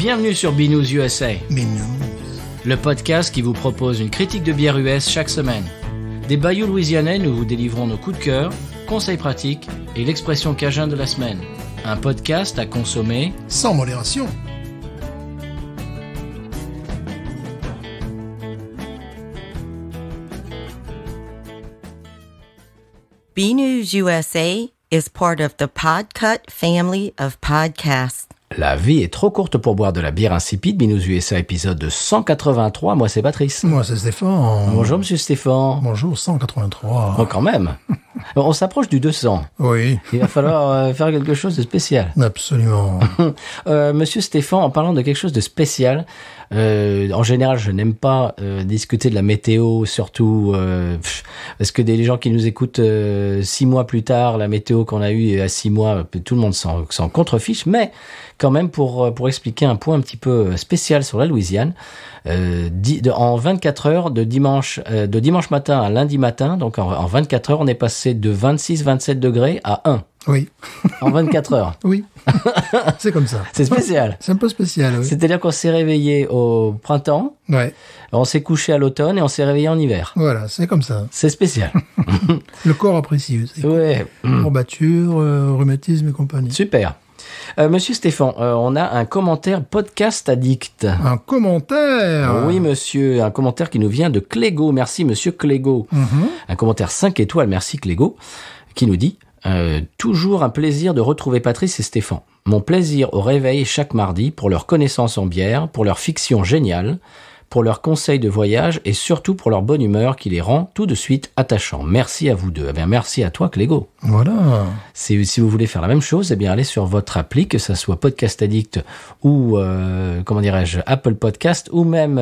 Bienvenue sur Binous USA, Binous. le podcast qui vous propose une critique de bière US chaque semaine. Des bayous louisianais, nous vous délivrons nos coups de cœur, conseils pratiques et l'expression cajun de la semaine. Un podcast à consommer Sans modération. BNews USA is part of the Podcut family of podcasts. La vie est trop courte pour boire de la bière insipide. Binous USA épisode 183. Moi, c'est Patrice. Moi, c'est Stéphane. Bonjour, monsieur Stéphane. Bonjour, 183. Oh, quand même. On s'approche du 200. Oui, Il va falloir faire quelque chose de spécial. absolument. Monsieur Stéphane, en parlant de quelque chose de spécial, en général, je n'aime pas discuter de la météo, surtout parce que des gens qui nous écoutent 6 mois plus tard, la météo qu'on a eue à 6 mois, tout le monde s'en contrefiche, mais quand même pour expliquer un point un petit peu spécial sur la Louisiane, en 24 heures, de dimanche matin à lundi matin, donc en 24 heures, on est passé de 26-27 degrés à 1. Oui, En 24 heures. oui. C'est comme ça. C'est spécial. C'est un peu spécial, oui. C'est-à-dire qu'on s'est réveillé au printemps, Ouais, on s'est couché à l'automne et on s'est réveillé en hiver. voilà, c'est comme ça. C'est spécial. Le corps apprécie aussi. Ouais. Courbature, rhumatisme et compagnie. Super. Monsieur Stéphane, on a un commentaire podcast addict. Un commentaire. Oui, monsieur, un commentaire qui nous vient de Clégo. Merci, monsieur Clégo. Un commentaire 5 étoiles, merci Clégo, qui nous dit toujours un plaisir de retrouver Patrice et Stéphane. Mon plaisir au réveil chaque mardi pour leur connaissance en bière, pour leur fiction géniale, pour leurs conseils de voyage et surtout pour leur bonne humeur qui les rend tout de suite attachants. Merci à vous deux. Eh bien, merci à toi, Clégo. Voilà. Si vous voulez faire la même chose, eh bien, allez sur votre appli, que ça soit Podcast Addict ou, Apple Podcast ou même,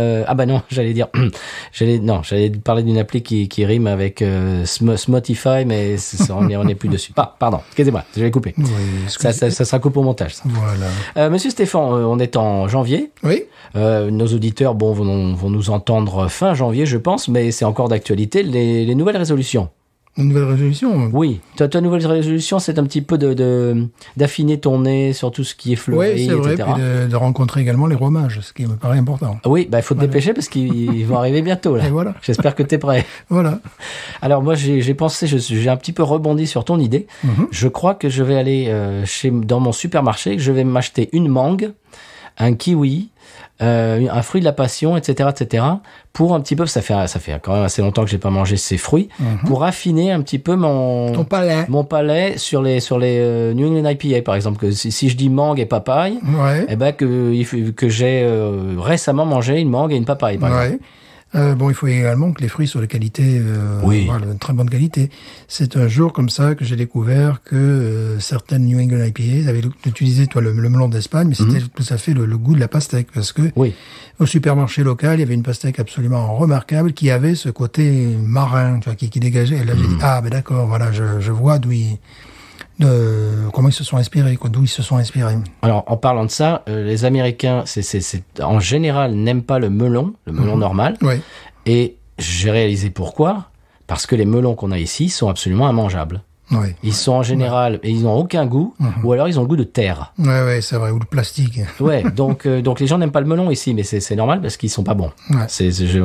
j'allais parler d'une appli qui rime avec Spotify, mais on n'est plus dessus. Pardon, excusez-moi, je vais couper. Oui, Ça sera coupé au montage, ça. Voilà. Monsieur Stéphane, on est en janvier. Oui. Nos auditeurs, vont nous entendre fin janvier, je pense, mais c'est encore d'actualité, les nouvelles résolutions. Une nouvelle résolution. Oui, ta nouvelle résolution, c'est un petit peu d'affiner ton nez sur tout ce qui est fleuri, Oui, c'est vrai. etc. Puis de rencontrer également les romages, ce qui me paraît important. Oui, il faut te dépêcher parce qu'ils vont arriver bientôt, là. Et voilà. J'espère que tu es prêt. Voilà. Alors moi, j'ai pensé, j'ai un petit peu rebondi sur ton idée. Je crois que je vais aller dans mon supermarché, je vais m'acheter une mangue, un kiwi, un fruit de la passion, etc., pour un petit peu, ça fait quand même assez longtemps que j'ai pas mangé ces fruits, pour affiner un petit peu Ton palais. mon palais sur les New England IPA, par exemple, que si je dis mangue et papaye, Ouais. eh ben que j'ai récemment mangé une mangue et une papaye, par exemple. Ouais. Il faut également que les fruits soient de qualité, Oui. voilà, de très bonne qualité. C'est un jour comme ça que j'ai découvert que certaines New England IPA avaient utilisé le melon d'Espagne, mais c'était tout à fait le goût de la pastèque, parce que Oui. au supermarché local, il y avait une pastèque absolument remarquable qui avait ce côté marin, tu vois, qui dégageait. Et là, j'ai dit, ben d'accord, voilà, je vois comment ils se sont inspirés, d'où ils se sont inspirés. Alors, en parlant de ça, les Américains, en général, n'aiment pas le melon normal. Oui. Et j'ai réalisé pourquoi. Parce que les melons qu'on a ici sont absolument immangeables. Oui. Ils sont en général, et ils n'ont aucun goût, ou alors ils ont le goût de terre. Ouais, c'est vrai, ou le plastique. Ouais, donc les gens n'aiment pas le melon ici, mais c'est normal parce qu'ils sont pas bons. Ouais.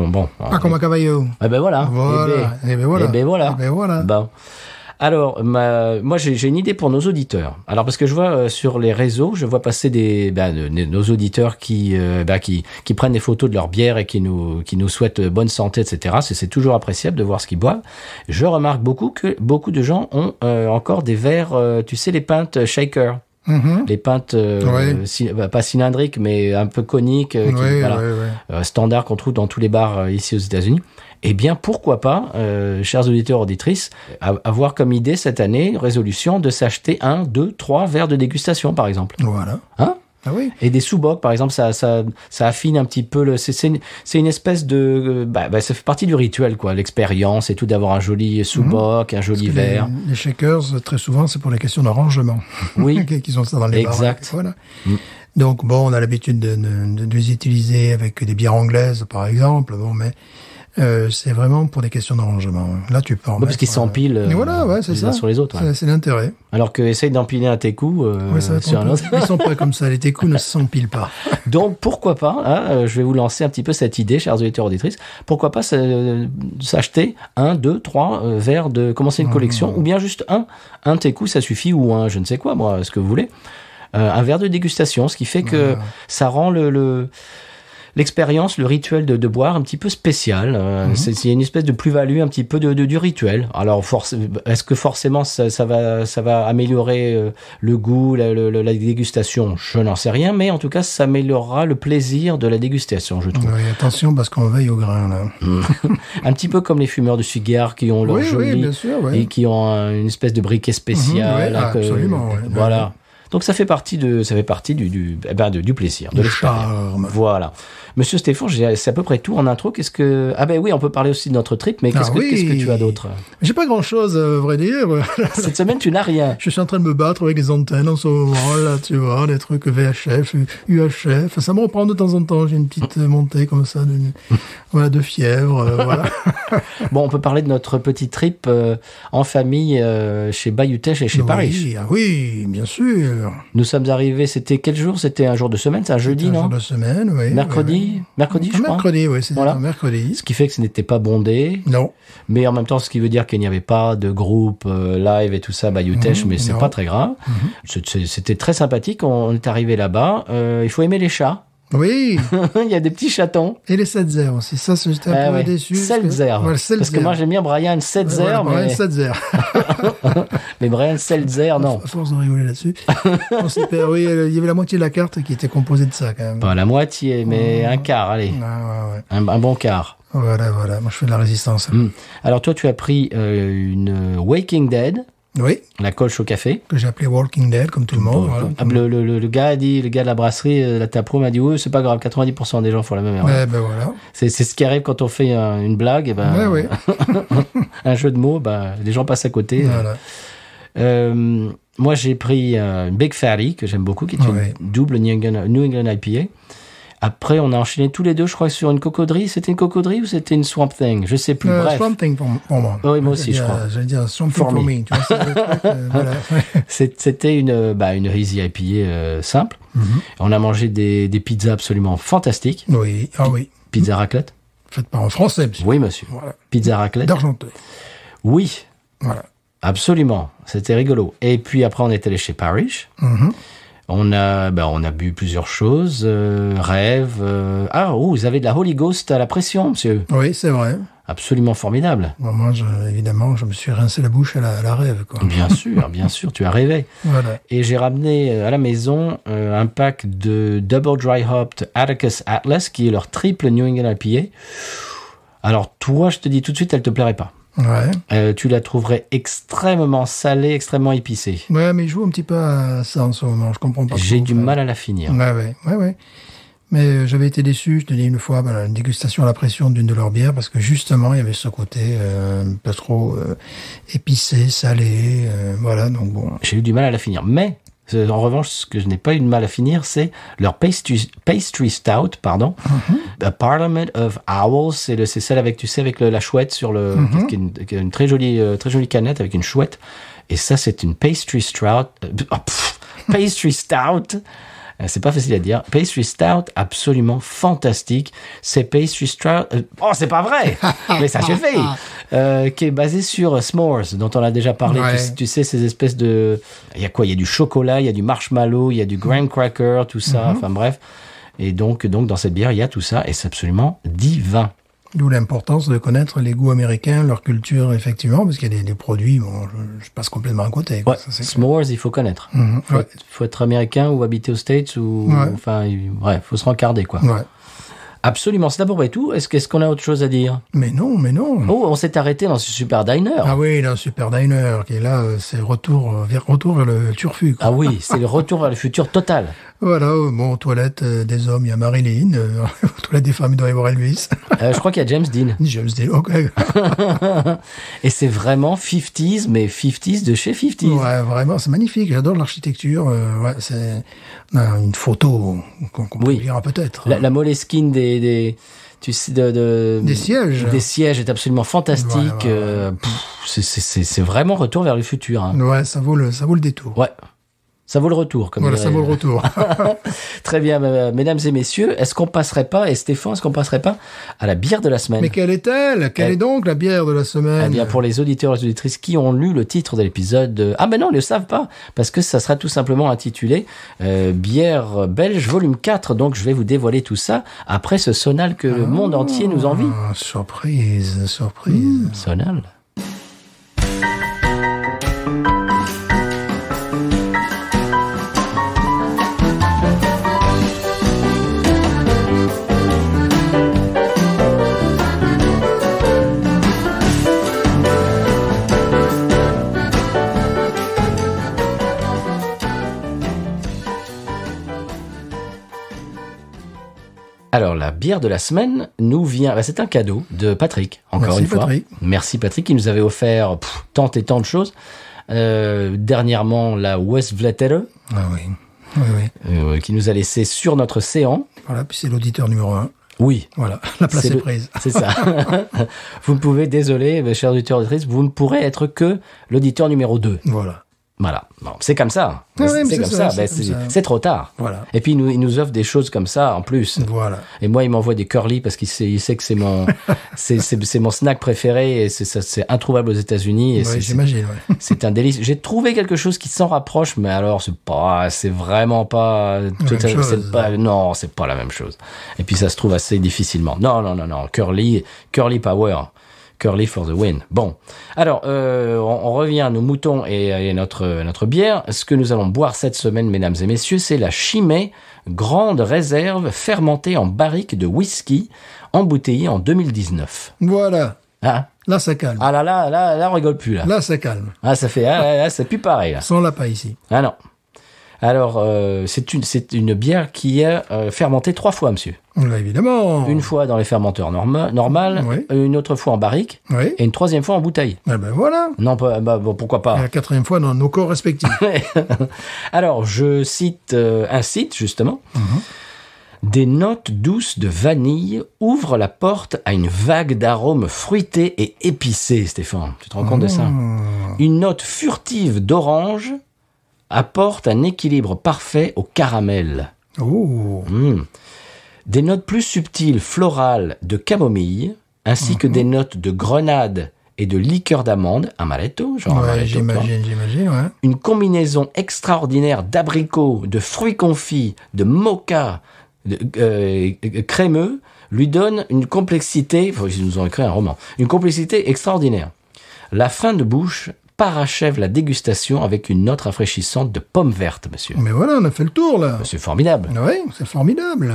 Bon. Comme un caballo. Eh ben voilà. Voilà. Eh ben voilà. Eh ben voilà. Bon. Alors, moi, j'ai une idée pour nos auditeurs. Alors, parce que je vois sur les réseaux, je vois passer nos auditeurs qui prennent des photos de leur bière et qui nous souhaitent bonne santé, etc. C'est toujours appréciable de voir ce qu'ils boivent. Je remarque que beaucoup de gens ont encore des verres, tu sais, les pintes shaker. Les pintes pas cylindriques mais un peu coniques, standard qu'on trouve dans tous les bars ici aux États-Unis. Eh bien, pourquoi pas, chers auditeurs auditrices, avoir comme idée cette année, résolution, de s'acheter 1, 2, 3 verres de dégustation, par exemple. Voilà. Hein? Ah oui. Et des sous-bocs, par exemple, ça affine un petit peu c'est une espèce de, ça fait partie du rituel, quoi, l'expérience et tout, d'avoir un joli sous-boc, un joli verre. Les shakers, très souvent, c'est pour les questions de rangement. Oui. Qu'ils ont ça dans les bars. Exact. Voilà. Donc, on a l'habitude de les utiliser avec des bières anglaises, par exemple. Mais c'est vraiment pour des questions d'arrangement. Là, tu peux en Parce qu'ils s'empilent Et voilà, ouais, c'est les ça. uns sur les autres. Ouais. C'est l'intérêt. Alors que essaye d'empiler un técou Ouais, ça va être sur un autre. Ils sont pas comme ça. Les técous ne s'empilent pas. Donc pourquoi pas, hein, je vais vous lancer un petit peu cette idée, chers auditeurs auditrices, pourquoi pas s'acheter 1, 2, 3 verres de commencer une collection, ou bien juste un técou, ça suffit, ou un je ne sais quoi, moi, ce que vous voulez. Un verre de dégustation, ce qui fait que ça rend l'expérience, le rituel de boire un petit peu spécial. C'est une espèce de plus-value un petit peu du rituel. Alors, est-ce que forcément ça va améliorer le goût, la dégustation? Je n'en sais rien, mais en tout cas, ça améliorera le plaisir de la dégustation, je trouve. Oui, attention, parce qu'on veille au grain, là. Un petit peu comme les fumeurs de cigares qui ont leur joli... bien sûr, et qui ont une espèce de briquet spécial. Absolument, ouais. Voilà. Donc ça fait partie du plaisir, de l'expérience. Charme. Voilà. Monsieur Stéphane, c'est à peu près tout en intro. Ah ben oui, on peut parler aussi de notre trip, mais qu'est-ce que tu as d'autre? J'ai pas grand-chose, à vrai dire. Cette semaine, tu n'as rien. Je suis en train de me battre avec les antennes en ce moment, là, tu vois, des trucs VHF, UHF. Ça me reprend de temps en temps. J'ai une petite montée comme ça de fièvre, voilà. Bon, on peut parler de notre petit trip en famille chez Bayutech et chez Paris. Oui, bien sûr. Nous sommes arrivés, c'était quel jour? C'était un jour de semaine, c'est un jeudi, non? Un jour de semaine, oui. Mercredi, je crois. Mercredi, oui, c'était voilà. mercredi. Ce qui fait que ce n'était pas bondé. Non. Mais en même temps, ce qui veut dire qu'il n'y avait pas de groupe live et tout ça, Bayutech, mais c'est pas très grave. C'était très sympathique. On est arrivé là-bas. Il faut aimer les chats. Oui. Il y a des petits chatons. Et les Setzer aussi. Ça, j'étais un peu déçu. Seltzer. Ouais, parce que moi, j'aime bien Brian Setzer. Brian Setzer. Mais Brian Seltzer, non. À force de rigoler là-dessus. Oui, il y avait la moitié de la carte qui était composée de ça, quand même. Pas la moitié, mais un quart, allez. Ouais. Un bon quart. Voilà. Moi, je fais de la résistance. Alors, toi, tu as pris une Waking Dead. Oui. La colche au café. Que j'ai appelé Walking Dead, comme tout le monde. Voilà. Le gars a dit, le gars de la brasserie, la Tapro m'a dit, oui, c'est pas grave, 90% des gens font la même erreur. Ouais, ben voilà. C'est ce qui arrive quand on fait une blague, et ouais. un jeu de mots, les gens passent à côté. Voilà. Moi, j'ai pris une Big Fatty, que j'aime beaucoup, qui est une double New England IPA. Après, on a enchaîné tous les deux, je crois, sur une cocodrie. C'était une cocodrie ou c'était une Swamp Thing? Je sais plus. Bref. Swamp Thing pour moi. Oui, moi aussi, je crois. J'allais dire Swamp Thing for me. Tu vois, voilà. C'était une Easy IPA simple. On a mangé des pizzas absolument fantastiques. Oui, oui. Pizza raclette. Faites pas en français, monsieur. Oui, monsieur. Voilà. Pizza raclette. D'Argenteuil. Oui. Voilà. Absolument. C'était rigolo. Et puis après, on est allé chez Parrish. On a bu plusieurs choses, rêve. Vous avez de la Holy Ghost à la pression, monsieur. Oui, c'est vrai. Absolument formidable. Bon, moi, évidemment, je me suis rincé la bouche à la rêve, quoi. Bien sûr, tu as rêvé. Voilà. Et j'ai ramené à la maison un pack de Double Dry Hopped Atticus Atlas, qui est leur triple New England IPA. Alors, toi, je te dis tout de suite, elle te plairait pas. Ouais. Tu la trouverais extrêmement salée, extrêmement épicée. Ouais, mais je joue un petit peu à ça en ce moment. Je comprends pas. J'ai du mal à la finir. Ouais. Mais j'avais été déçu, je te dis une fois, une dégustation à la pression d'une de leurs bières, parce que justement, il y avait ce côté pas trop épicé, salé, voilà, donc bon. J'ai eu du mal à la finir. Mais, en revanche, ce que je n'ai pas eu de mal à finir, c'est leur pastry stout, pardon. A Parliament of Owls, c'est celle avec, tu sais, avec la chouette sur qui est une très jolie canette avec une chouette. Et ça, c'est une pastry stout. Pastry stout. C'est pas facile à dire. Pastry stout, absolument fantastique. C'est pastry stout. C'est pas vrai! Mais ça suffit! Qui est basé sur s'mores, dont on a déjà parlé. Ouais. Tu sais, ces espèces de. Il y a quoi? Il y a du chocolat, il y a du marshmallow, il y a du graham cracker, tout ça. Enfin bref. Et donc, dans cette bière, il y a tout ça. Et c'est absolument divin. D'où l'importance de connaître les goûts américains, leur culture, effectivement, parce qu'il y a des produits, je passe complètement à côté. Quoi. Ouais, s'mores, il faut connaître. Faut être américain ou habiter aux States ou, faut se rencarder, quoi. Ouais. Absolument, c'est d'abord et tout. Est-ce qu'on a autre chose à dire? Mais non. Oh, on s'est arrêté dans ce super diner. Ah oui, dans le super diner, qui est là, c'est retour vers le turfu. Quoi. Ah oui, c'est le retour vers le futur total. Voilà, aux toilettes des hommes, il y a Marilyn. Aux toilettes des femmes, il doit y avoir Elvis. Je crois qu'il y a James Dean. James Dean, ok. Et c'est vraiment 50s, mais 50s de chez 50s. Ouais, vraiment, c'est magnifique. J'adore l'architecture. C'est une photo qu'on peut lire peut-être. La Moleskine des sièges. Des sièges est absolument fantastique. Voilà. C'est vraiment retour vers le futur. Hein. Ouais, ça vaut le détour. Ouais. Ça vaut le retour, comme Voilà, dirait- ça vaut le retour. Très bien, mesdames et messieurs, est-ce qu'on passerait pas, et Stéphane, est-ce qu'on passerait pas à la bière de la semaine? Mais quelle est-elle? Quelle est donc la bière de la semaine? Eh bien, pour les auditeurs et les auditrices qui ont lu le titre de l'épisode, ah ben non, ils ne le savent pas, parce que ça sera tout simplement intitulé Bière belge volume 4, donc je vais vous dévoiler tout ça après ce sonal que le monde entier nous envie. Surprise. Sonal. Alors, la bière de la semaine nous vient... c'est un cadeau de Patrick, encore Merci, une fois. Patrick. Merci Patrick, qui nous avait offert tant et tant de choses. Dernièrement, la Westvlettere, Ah oui. qui nous a laissé sur notre séant. Voilà, puis c'est l'auditeur numéro 1. Oui, Voilà, la place est prise. c'est ça. Vous ne pouvez, désolé, mes chers auditeurs et auditrices, vous ne pourrez être que l'auditeur numéro 2. Voilà. Voilà. Bon, c'est comme ça. Ah oui, mais c'est c'est comme ça, ça. c'est comme ça. C'est trop tard. Voilà. Et puis, il nous offre des choses comme ça en plus. Voilà. Et moi, il m'envoie des curly parce qu'il sait que c'est mon, c'est mon snack préféré et c'est introuvable aux États-Unis. Et Ouais, j'imagine, ouais. c'est un délice. J'ai trouvé quelque chose qui s'en rapproche, mais alors c'est vraiment pas, non, c'est pas la même chose. Et puis ça se trouve assez difficilement. Non, curly power. Curly for the win. Bon, alors on revient à nos moutons et notre bière. Ce que nous allons boire cette semaine, mesdames et messieurs, c'est la Chimay Grande Réserve fermentée en barrique de whisky, embouteillée en 2019. Voilà. Ah, Là, ça calme. ah là, on rigole plus là. Là, ça calme. Ah, ça fait, c'est plus pareil là. Sans la pas ici. Ah non. Alors, c'est une bière qui est fermentée 3 fois, monsieur. Là, évidemment. Une fois dans les fermenteurs normales, Oui. une autre fois en barrique, Oui. et une troisième fois en bouteille. Eh ben voilà. Non, bon, pourquoi Et pas. la 4e fois dans nos corps respectifs. Alors, je cite un site, justement. Des notes douces de vanille ouvrent la porte à une vague d'arômes fruités et épicés, Stéphane. Tu te rends compte de ça? Une note furtive d'orange apporte un équilibre parfait au caramel. Oh. Des notes plus subtiles, florales, de camomille, ainsi que des notes de grenade et de liqueur d'amande, amaretto, genre Ouais, amaretto, quoi. j'imagine, ouais. Une combinaison extraordinaire d'abricots, de fruits confits, de mocha, crémeux, lui donne une complexité, ils nous ont écrit un roman, une complexité extraordinaire. La fin de bouche parachève la dégustation avec une note rafraîchissante de pommes vertes, monsieur. Mais voilà, on a fait le tour, là. C'est formidable. Oui, c'est formidable.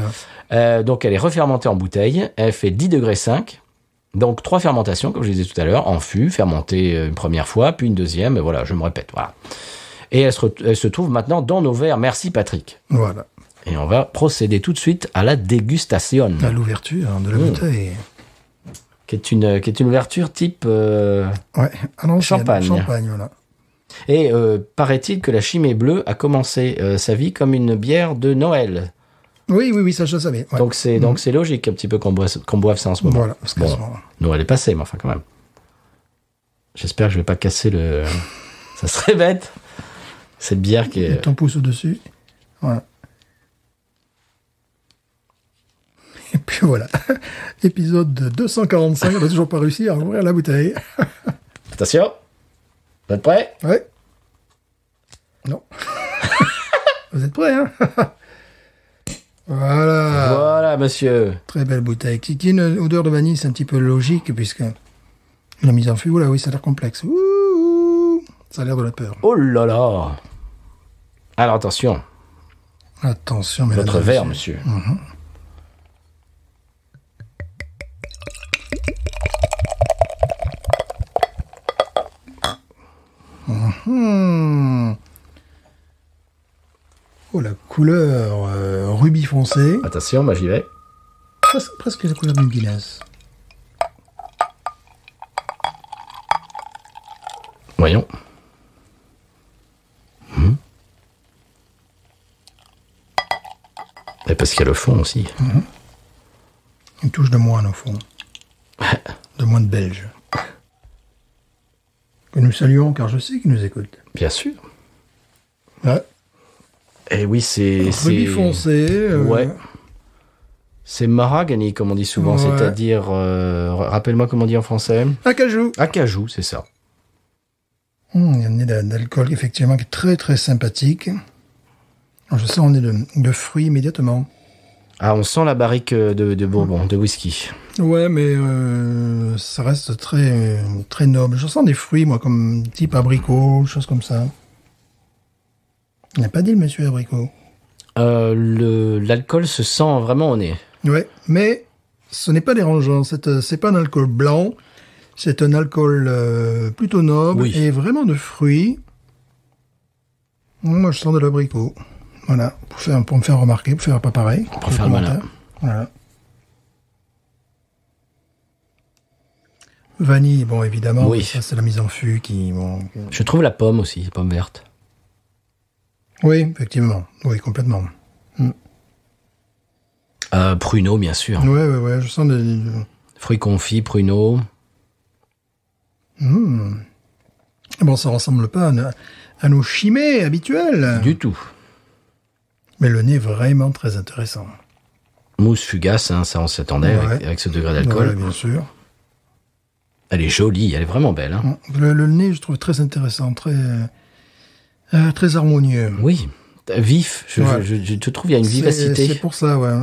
Donc, elle est refermentée en bouteille. Elle fait 10 degrés 5. Donc, 3 fermentations, comme je disais tout à l'heure, en fût, fermentée une première fois, puis une deuxième. Et voilà, je me répète. Voilà. Et elle se trouve maintenant dans nos verres. Merci, Patrick. Voilà. Et on va procéder tout de suite à la dégustation. À l'ouverture de la bouteille. Qui est une ouverture type... Ouais, à l'ancienne. Champagne. Champagne, voilà. Et paraît-il que la Chimay Bleue a commencé sa vie comme une bière de Noël. Oui, ça je savais. Ouais. Donc c'est logique un petit peu qu'on boive ça en ce moment. Voilà, parce qu'à Bon, ce moment- Noël est passé, mais enfin quand même. J'espère que je vais pas casser le... Ça serait bête. Cette bière qui est... Ton pouce au-dessus. Voilà. Et puis voilà. Épisode 245, on n'a toujours pas réussi à ouvrir la bouteille. Attention. Vous êtes prêts? Ouais. Non. Vous êtes prêts, hein? Voilà. Voilà, monsieur. Très belle bouteille. Qui a une odeur de vanille, c'est un petit peu logique, puisque la mise en fût, là, oui, ça a l'air complexe. Ouh, ça a l'air de la peur. Oh là là. Alors attention. Attention, mesdames Votre et verre, messieurs. monsieur. Oh, la couleur rubis foncé. Attention, moi j'y vais. Presque la couleur d'une Guinness. Voyons. Et parce qu'il y a le fond aussi. Une touche de moine, au fond. De moine belge. Que nous saluons, car je sais qu'ils nous écoutent. Bien sûr. Ouais. Et oui, c'est... Rubis foncé. Ouais. C'est mahogany, comme on dit souvent. Ouais. C'est-à-dire... rappelle-moi comment on dit en français. Acajou. Acajou, c'est ça. Il y a un nez d'alcool, effectivement, qui est très, très sympathique. Je sens un nez de fruits immédiatement. Ah, on sent la barrique de bourbon, de whisky. Ouais, mais ça reste très, très noble. Je sens des fruits, moi, comme type abricot, choses comme ça. Il n'a pas dit le monsieur abricot. L'alcool se sent vraiment au nez. Ouais, mais ce n'est pas dérangeant. C'est pas un alcool blanc. C'est un alcool plutôt noble Oui. et vraiment de fruits. Moi, je sens de l'abricot. Voilà, pour me faire remarquer, pour faire pas pareil. Pour faire le malin. Voilà. Vanille, bon, évidemment, Oui. ça c'est la mise en fût qui... Bon, Je trouve la pomme aussi, la pomme verte. oui, effectivement. Oui, complètement. Pruneau, bien sûr. Ouais, je sens des... Fruits confits, pruneau. Bon, ça ressemble pas à nos chimées habituelles. Du tout. Mais le nez est vraiment très intéressant. Mousse fugace, hein, ça on s'attendait Ouais. avec ce degré d'alcool. Ouais, bien sûr. Elle est jolie, elle est vraiment belle. Hein. Le nez, je trouve très intéressant, très harmonieux. Oui, vif. Ouais. Je te trouve, il y a une vivacité. C'est pour ça, ouais.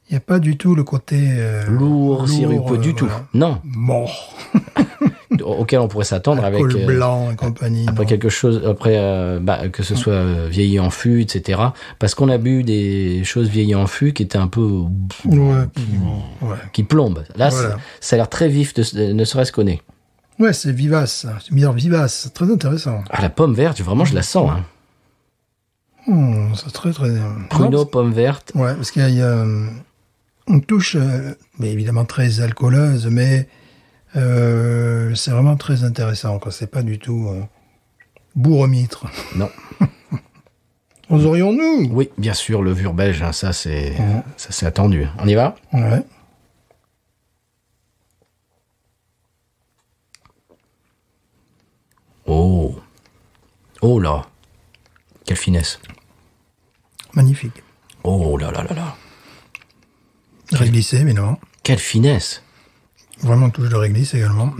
Il n'y a pas du tout le côté... Lourd, sirupeux, du tout. voilà. Non, Mort. auquel on pourrait s'attendre avec... Col blanc et compagnie. Après non. quelque chose, que ce soit vieilli en fût, etc. Parce qu'on a bu des choses vieillies en fût qui étaient un peu... Ouais. qui plombent. Là, Voilà. ça a l'air très vif, ne serait-ce qu'au nez. Ouais, c'est vivace. C'est une bière vivace. C'est très intéressant. Ah, la pomme verte, vraiment, je la sens. Hein. C'est très, très... Pruneau, pomme verte. Ouais, parce qu'il y a une touche, mais évidemment très alcooleuse, mais c'est vraiment très intéressant. Quoi. C'est pas du tout bourre-mitre. Non. Oserions-nous? Oui, bien sûr, levure belge, hein, ça c'est attendu. On y va? Ouais. Oh. Oh là. Quelle finesse. Magnifique. Oh là là là là. Réglissé, évidemment. Quelle finesse. Vraiment touche de réglisse également.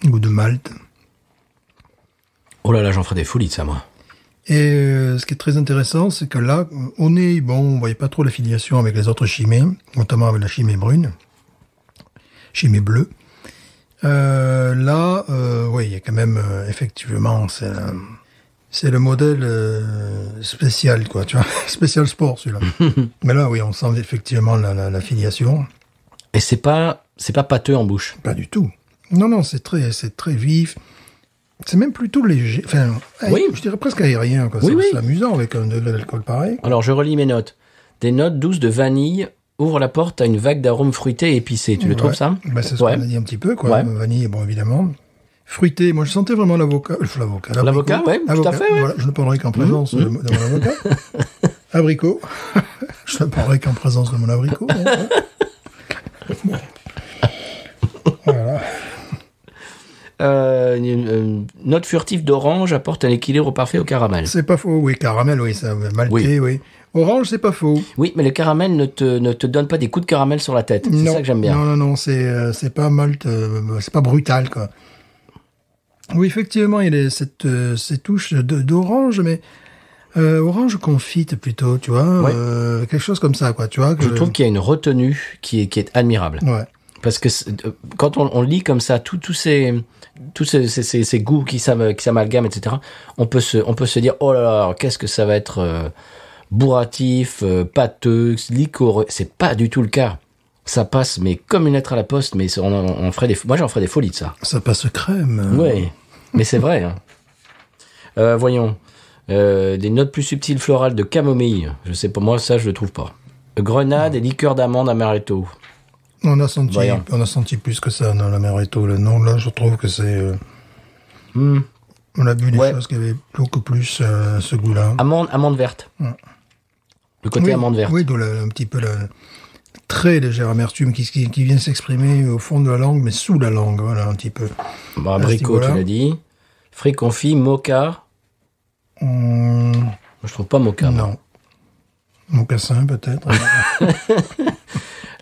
Goût de malt. Oh là là, j'en ferai des folies de ça, moi. Et ce qui est très intéressant, c'est que là, au nez, bon, on voyait pas trop l'affiliation avec les autres chimées, notamment avec la chimée brune, chimée bleue. Là, oui, il y a quand même, effectivement, c'est le modèle spécial, quoi, tu vois, spécial sport, celui-là. Mais là, oui, on sent effectivement l'affiliation. Et c'est pas pâteux en bouche. Pas du tout. Non, c'est très vif. C'est même plutôt léger. Enfin, Oui. Je dirais presque aérien, quoi. Oui, oui. C'est amusant avec un degré d'alcool pareil. Alors, je relis mes notes. Des notes douces de vanille ouvrent la porte à une vague d'arômes fruités et épicés. Tu le trouves, ça? Bah, c'est ce Ouais. qu'on a dit un petit peu, quoi. Ouais. Vanille, bon, évidemment. Fruité, moi je sentais vraiment l'avocat. L'avocat, ouais, tout à fait, ouais. Voilà, je ne parlerai qu'en présence de mon avocat. Abricot. Je ne parlerai qu'en présence de mon abricot. Hein. Bon. Voilà. Une note furtive d'orange apporte un équilibre parfait au caramel. C'est pas faux, oui. Caramel, oui, ça, maltais, oui. Orange, c'est pas faux. Oui, mais le caramel ne te donne pas des coups de caramel sur la tête. C'est ça que j'aime bien. Non, c'est pas malt, c'est pas brutal, quoi. Oui, effectivement, il y a ces touches d'orange, mais orange confite plutôt, tu vois, Ouais. quelque chose comme ça, quoi, tu vois. Je trouve qu'il y a une retenue qui est admirable. Ouais. Parce que quand on lit comme ça tous ces goûts qui s'amalgament, etc., on peut se dire, oh là là, qu'est-ce que ça va être bourratif, pâteux, liquoreux. C'est pas du tout le cas. Ça passe, mais comme une lettre à la poste, mais on ferait moi j'en ferais des folies de ça. Ça passe crème. Ouais, mais c'est vrai. Hein. Voyons. Des notes plus subtiles florales de camomille. Je sais pas, moi ça je le trouve pas. Grenade et liqueur d'amande amaretto. On a senti plus que ça dans l'amaretto. Non, là, je trouve que c'est... On a vu des choses qui avaient beaucoup plus ce goût-là. Amande verte. Le côté amande verte. Oui, d'où un petit peu la très légère amertume qui vient s'exprimer au fond de la langue, mais sous la langue, voilà, un petit peu. Bon, abricot, tu l'as dit. Fruits confits, mocha. Je trouve pas mocha. Non. Mocassin, peut-être.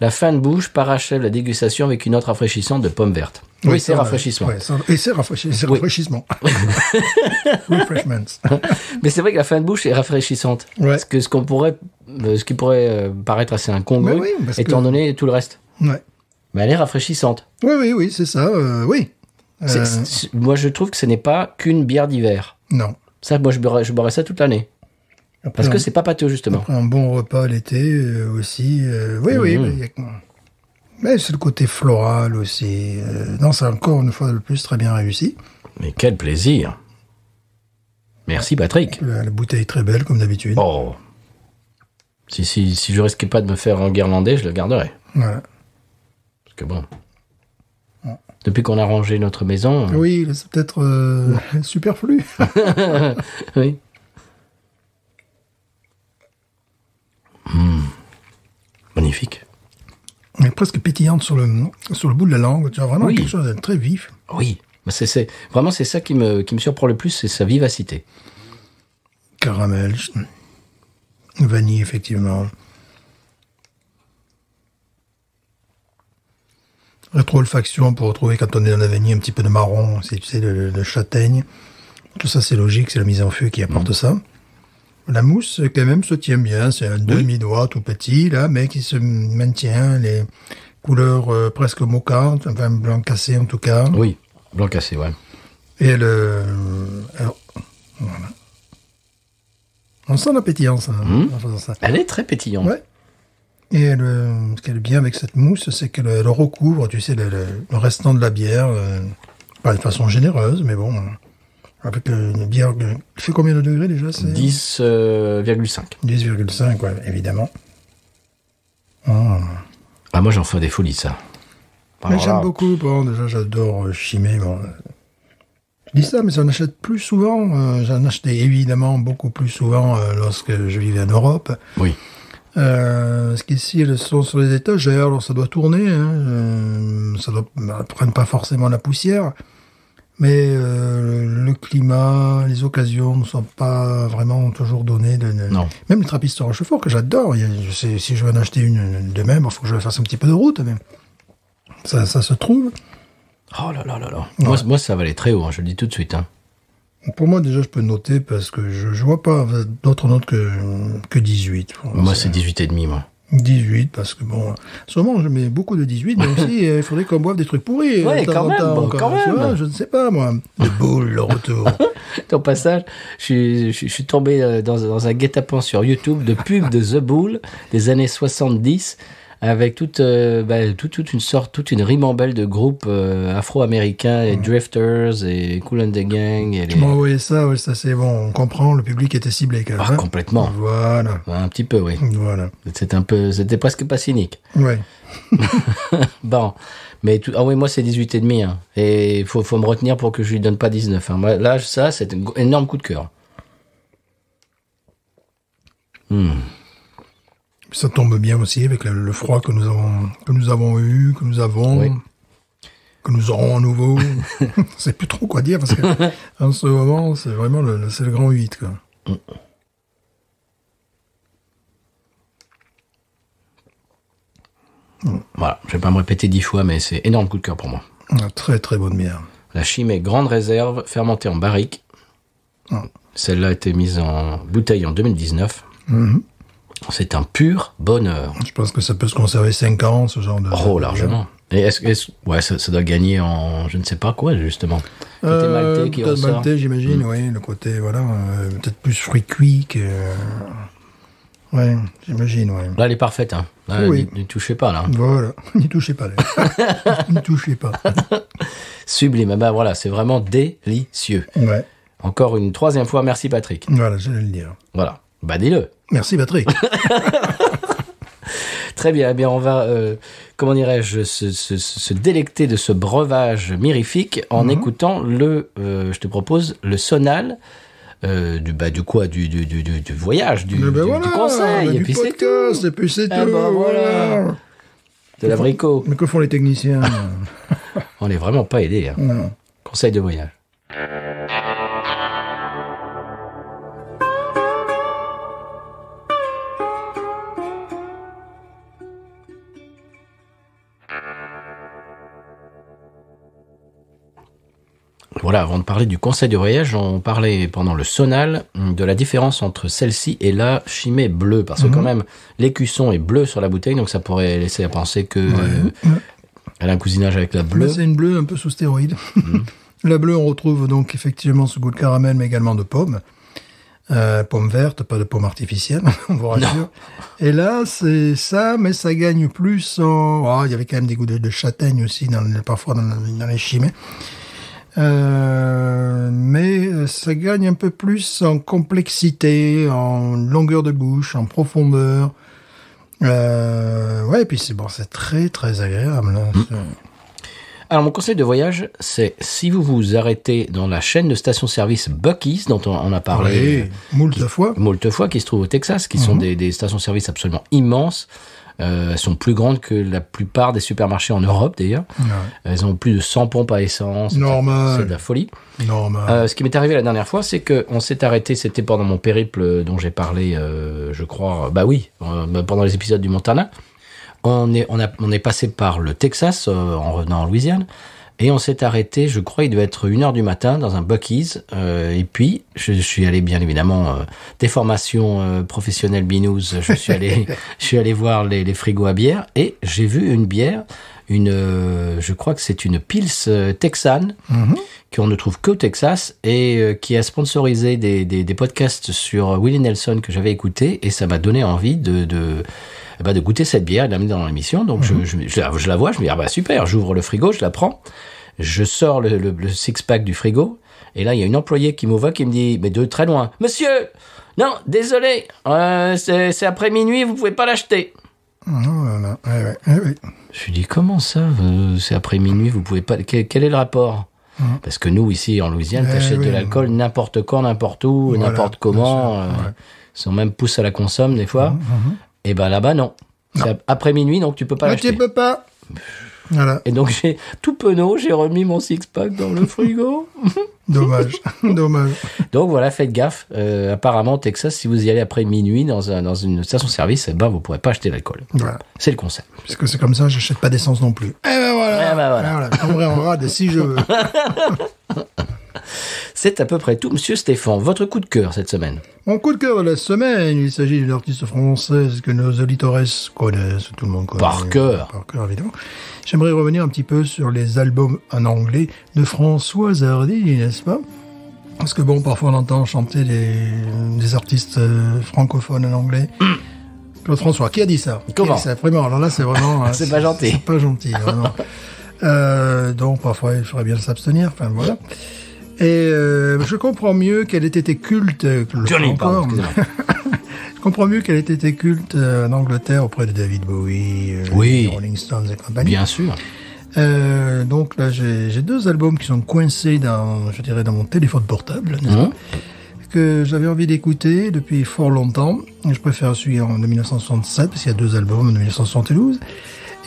La fin de bouche parachève la dégustation avec une note rafraîchissante de pommes vertes. Oui, c'est rafraîchissant. Ouais, et c'est rafraîchissement. Refreshments. Mais c'est vrai que la fin de bouche est rafraîchissante. Ouais. Ce qui pourrait paraître assez incongru, étant donné tout le reste. Ouais. Mais elle est rafraîchissante. Oui, c'est ça, oui. Moi, je trouve que ce n'est pas qu'une bière d'hiver. Non. Ça, moi, je boirais ça toute l'année. Parce que c'est pas pâteux, justement. Après un bon repas l'été aussi. Oui. Mais c'est le côté floral aussi. Non, c'est encore une fois de plus très bien réussi. Mais quel plaisir. Merci, Patrick. La bouteille est très belle, comme d'habitude. Oh. Si je risquais pas de me faire enguirlander, je le garderais. Voilà. Parce que bon... Depuis qu'on a rangé notre maison... Oui, c'est peut-être superflu. Oui. Magnifique. Elle est presque pétillante sur le bout de la langue. Tu as vraiment quelque chose de très vif. Oui. Vraiment, c'est ça qui me surprend le plus, c'est sa vivacité. Caramel. Vanille, effectivement. Rétro-olfaction pour retrouver, quand on est dans la vanille, un petit peu de marron, tu sais, de châtaigne. Tout ça, c'est logique, c'est la mise en feu qui apporte ça. La mousse, quand même, se tient bien. C'est un demi-doigt tout petit, là, mais qui se maintient. Les couleurs presque moquantes, enfin blanc cassé en tout cas. Oui, blanc cassé, ouais. Et alors, voilà. On sent la pétillance en faisant ça. Elle est très pétillante. Ouais. Et ce qu'elle est bien avec cette mousse, c'est qu'elle recouvre, tu sais, le restant de la bière, pas de façon généreuse, mais bon... Avec une bière... Elle fait combien de degrés déjà 10,5. 10,5, ouais, évidemment. Ah, moi, j'en fais des folies, ça. Mais j'aime beaucoup. Bon, déjà, j'adore Chimay. Bon, je dis ça, mais j'en achète plus souvent. J'en achetais évidemment beaucoup plus souvent lorsque je vivais en Europe. Oui. Parce qu'ici, elles sont sur les étagères, alors ça doit tourner. Ça doit prendre pas forcément la poussière. Mais le climat, les occasions ne sont pas vraiment toujours données. Non. Même les trappistes à Rochefort, que j'adore. Si je veux en acheter une demain, il faut que je fasse un petit peu de route. Mais ça se trouve. Oh là là là là. Ouais. Moi, ça va aller très haut, hein, je le dis tout de suite. Hein. Pour moi, déjà, je peux noter parce que je vois pas d'autres notes que 18. Moi, c'est 18,5, moi. 18, parce que bon, sûrement je mets beaucoup de 18, mais aussi il faudrait qu'on boive des trucs pourris. Ouais, quand même, quand même. Vois, je ne sais pas, moi. De boule, le retour. Au passage, je suis tombé dans un guet-apens sur YouTube de pubs de The Bull des années 70 avec toute une ribambelle de groupes afro-américains, les Drifters et Kool and the Gang. Et Tu m'as envoyé ça, ouais, ça c'est bon, on comprend, le public était ciblé quand même. Ah, complètement. Voilà. Un petit peu, oui. Voilà. C'était presque pas cynique. Ouais. Bon. Mais moi c'est 18,5. Hein. Et il faut me retenir pour que je lui donne pas 19. Hein. Moi, là, ça, c'est un énorme coup de cœur. Ça tombe bien aussi avec le froid que nous avons eu, que nous avons, oui. Que nous aurons à nouveau. Je sais plus trop quoi dire parce que en ce moment, c'est vraiment c'est le grand 8, quoi. Voilà, je vais pas me répéter 10 fois, mais c'est énorme coup de cœur pour moi. Une très très bonne bière. La Chimay Grande Réserve, fermentée en barrique. Celle-là a été mise en bouteille en 2019. C'est un pur bonheur. Je pense que ça peut se conserver 5 ans, ce genre de... Oh, largement. Et ouais, ça doit gagner en je ne sais pas quoi, justement. Côté maltais qui ressort. Maltais, j'imagine, oui. Le côté, voilà, peut-être plus fruits cuits que... Ouais, j'imagine, ouais. Là, elle est parfaite, hein. Là, oui. N'y touchez pas, là. Voilà, n'y touchez pas, là. N'y touchez pas. Sublime. Ben voilà, c'est vraiment délicieux. Ouais. Encore une 3e fois, merci Patrick. Voilà, j'allais le dire. Voilà. Bah, dis-le. Merci Patrick. Très bien. Eh bien, on va, comment dirais-je, se délecter de ce breuvage mirifique en écoutant je te propose le Sonal Du voyage, du conseil, du et puis podcast, c'est tout. et puis c'est Ah tout. bah voilà. De l'abricot. Mais que font les techniciens? On n'est vraiment pas aidés. Hein. Non. Conseil de voyage. Voilà, avant de parler du conseil de voyage, on parlait pendant le sonal de la différence entre celle-ci et la Chimay bleue. Parce que quand même, l'écusson est bleu sur la bouteille, donc ça pourrait laisser à penser que elle a un cousinage avec la bleue. C'est une bleue un peu sous stéroïde. La bleue, on retrouve donc effectivement ce goût de caramel, mais également de pomme. Pomme verte, pas de pomme artificielle, on vous rassure. Non. Et là, c'est ça, mais ça gagne plus en... il y avait quand même des goûts de châtaigne aussi, parfois dans les Chimay. Mais ça gagne un peu plus en complexité, en longueur de bouche, en profondeur. Et puis c'est très très agréable. Hein. Alors mon conseil de voyage, c'est si vous vous arrêtez dans la chaîne de stations-service Buc-ee's dont on a parlé moult fois, qui se trouve au Texas, qui sont des stations-service absolument immenses. Elles sont plus grandes que la plupart des supermarchés en Europe, d'ailleurs. Ouais. Elles ont plus de 100 pompes à essence. Normal. C'est de la folie. Normal. Ce qui m'est arrivé la dernière fois, c'est qu'on s'est arrêté, c'était pendant mon périple dont j'ai parlé, je crois, pendant les épisodes du Montana. On est passé par le Texas, en revenant en Louisiane. Et on s'est arrêté, je crois, il devait être 1h du matin dans un Buc-ee's. Et puis, je suis allé, bien évidemment, des formations professionnelles binous. Je suis allé voir les frigos à bière et j'ai vu une bière, je crois que c'est une Pils texane, qu'on ne trouve qu'au Texas et qui a sponsorisé des podcasts sur Willie Nelson que j'avais écouté et ça m'a donné envie de goûter cette bière, de la mettre dans l'émission. Donc, je la vois, je me dis, super, j'ouvre le frigo, je la prends, je sors le six-pack du frigo, et là, il y a une employée qui m'ouvre, qui me dit, mais de très loin, monsieur, non, désolé, c'est après minuit, vous pouvez pas l'acheter. Ouais. Je lui dis, comment ça, c'est après minuit, vous pouvez pas, quel est le rapport? Parce que nous, ici, en Louisiane, t'achètes de l'alcool n'importe quand, n'importe où, n'importe comment, sans même pousse à la consomme, des fois. Et là-bas, non. C'est après minuit, donc tu peux pas l'acheter. Tu peux pas. Voilà. Et donc, tout penaud, j'ai remis mon six-pack dans le frigo. Dommage. Donc voilà, faites gaffe. Apparemment, au Texas, si vous y allez après minuit dans une station-service, vous pourrez pas acheter l'alcool. Voilà. C'est le concept. Parce que c'est comme ça, j'achète pas d'essence non plus. Voilà. Je tomberai en rade si je veux. C'est à peu près tout. Monsieur Stéphane, votre coup de cœur cette semaine? Mon coup de cœur de la semaine, il s'agit d'une artiste française que nos auditeurs connaissent, tout le monde connaît. Par cœur, évidemment. J'aimerais revenir un petit peu sur les albums en anglais de Françoise Hardy, n'est-ce pas? Parce que parfois on entend chanter des artistes francophones en anglais. Claude François, qui a dit ça? Comment? Vraiment, alors là, c'est vraiment... c'est pas gentil. C'est pas gentil, vraiment. Donc parfois il faudrait bien s'abstenir, enfin voilà. Et je comprends mieux qu'elle ait été culte. Johnny, pardon, je comprends mieux qu'elle ait été culte en Angleterre auprès de David Bowie, Rolling Stones et compagnie. Bien sûr. Donc là, j'ai 2 albums qui sont coincés dans mon téléphone portable, n'est-ce pas, que j'avais envie d'écouter depuis fort longtemps. Je préfère celui de 1967 parce qu'il y a 2 albums de 1972.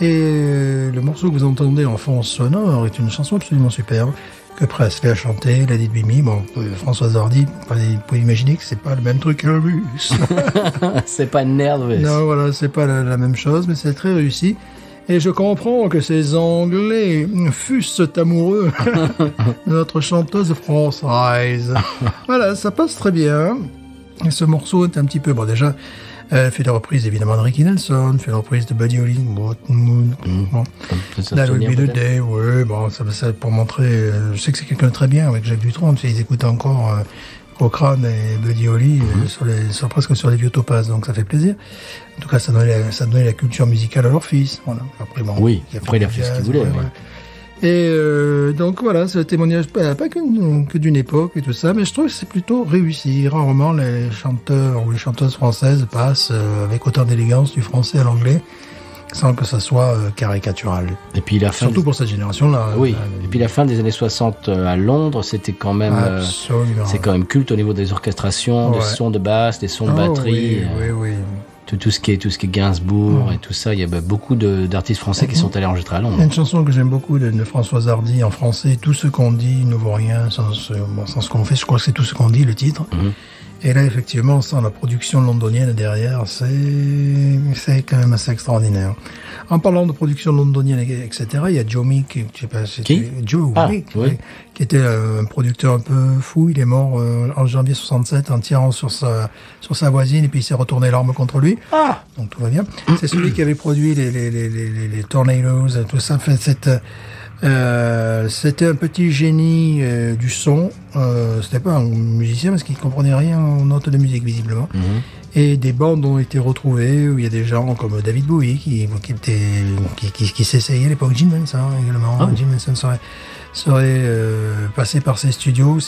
Et le morceau que vous entendez en fond sonore est une chanson absolument superbe que Presley a chanté, l'a dit de Mimi. Françoise Hardy, vous pouvez imaginer que c'est pas le même truc qu'un russe. C'est pas nerveux. Non, voilà, c'est pas la même chose, mais c'est très réussi. Et je comprends que ces Anglais fussent amoureux de notre chanteuse française. Voilà, ça passe très bien. Et ce morceau est un petit peu... déjà... Elle fait des reprises évidemment de Ricky Nelson, fait des reprises de Buddy Holly, That Will Be the Day, ça pour montrer, je sais que c'est quelqu'un de très bien avec Jacques Dutronc, ils écoutent encore Cochrane et Buddy Holly presque sur les vieux topazes, donc ça fait plaisir. En tout cas, ça donnait la culture musicale à leur fils, voilà. Après, il a fait ce qu'il voulait. Et donc voilà, c'est le témoignage pas que d'une époque et tout ça, mais je trouve que c'est plutôt réussi. Rarement les chanteurs ou les chanteuses françaises passent avec autant d'élégance du français à l'anglais. sans que ça soit caricatural. Et puis la fin Surtout pour cette génération-là. Oui. Et puis la fin des années 60 à Londres, c'était quand même, Absolument. c'est quand même culte au niveau des orchestrations, des sons de basse, des sons de batterie. Oui. Tout ce qui est Gainsbourg et tout ça, il y a beaucoup d'artistes français qui sont allés enregistrer à Il y a Londres. une chanson que j'aime beaucoup de Françoise Hardy en français, Tout ce qu'on dit ne vaut rien sans ce qu'on fait. Je crois que c'est Tout ce qu'on dit, le titre. Et là, effectivement, sans la production londonienne derrière, c'est quand même assez extraordinaire. En parlant de production londonienne, etc., il y a Joe Meek, je sais pas si Joe Meek, oui. qui était un producteur un peu fou. Il est mort en janvier 67 en tirant sur sa voisine et puis il s'est retourné l'arme contre lui. Ah! Donc tout va bien. C'est celui qui avait produit les Tornadoes, tout ça. C'était un petit génie du son. C'était pas un musicien parce qu'il comprenait rien aux notes de musique visiblement. Et des bandes ont été retrouvées où il y a des gens comme David Bowie qui s'essayait à l'époque. Jim Henson également. Jim Henson serait passé par ces studios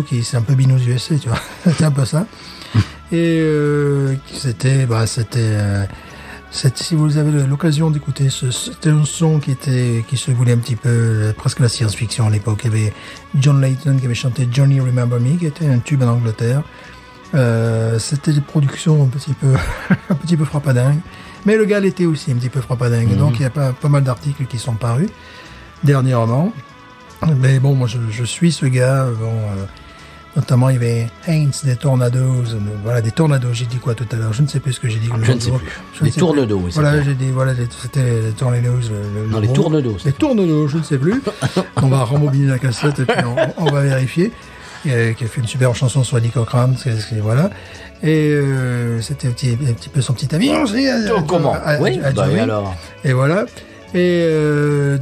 qui c'est un peu Binous USA, tu vois. C'était un peu ça. Et c'était si vous avez l'occasion d'écouter, c'était un son qui se voulait un petit peu presque la science-fiction à l'époque. Il y avait John Layton qui avait chanté Johnny Remember Me, qui était un tube en Angleterre. C'était des productions un petit peu frappadingues. Mais le gars l'était aussi un petit peu frappadingue. Donc il y a pas mal d'articles qui sont parus dernièrement. Mais bon, moi je suis ce gars. Notamment, il y avait Haynes, des Tornadoes. Voilà, des Tornadoes. J'ai dit quoi tout à l'heure? Je ne sais plus ce que j'ai dit. Je ne sais plus. Les Tournedos. Voilà, j'ai dit, c'était les Tornadoes. Non, les Tournedos. Les Tournedos, je ne sais plus. On va rembobiner la cassette et puis on va vérifier. Qui a fait une super chanson sur Eddie Cochran. Voilà. Et c'était un petit peu son petit ami aussi. Comment? Oui, et alors? Et voilà. Et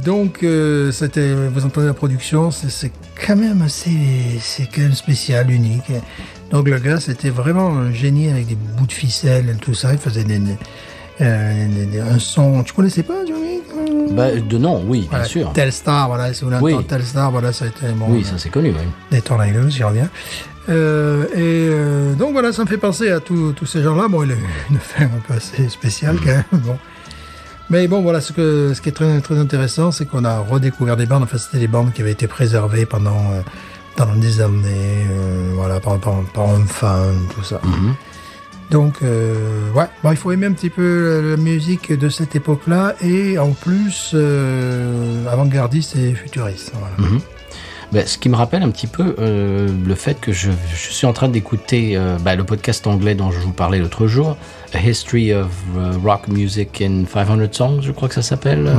donc, vous entendez la production, c'est quand même spécial, unique. Donc le gars, c'était vraiment un génie avec des bouts de ficelle et tout ça. Il faisait un son. Tu connaissais pas, Johnny? De nom, oui, bien sûr. Telstar, voilà. Si vous l'entendez, Telstar, voilà, ça a été bon. Oui, ça c'est connu, oui. Des Tornadoes, j'y reviens. Donc voilà, ça me fait penser à tous ces gens-là. Bon, il a une fin un peu assez spéciale quand même. Bon. Mais bon, voilà, ce qui est très, très intéressant, c'est qu'on a redécouvert des bandes. En fait, c'était des bandes qui avaient été préservées pendant des années, voilà, par un fan, tout ça. Donc, il faut aimer un petit peu la musique de cette époque-là et en plus, avant-gardiste et futuriste. Voilà. Ce qui me rappelle un petit peu le fait que je suis en train d'écouter le podcast anglais dont je vous parlais l'autre jour, A History of Rock Music in 500 Songs, je crois que ça s'appelle,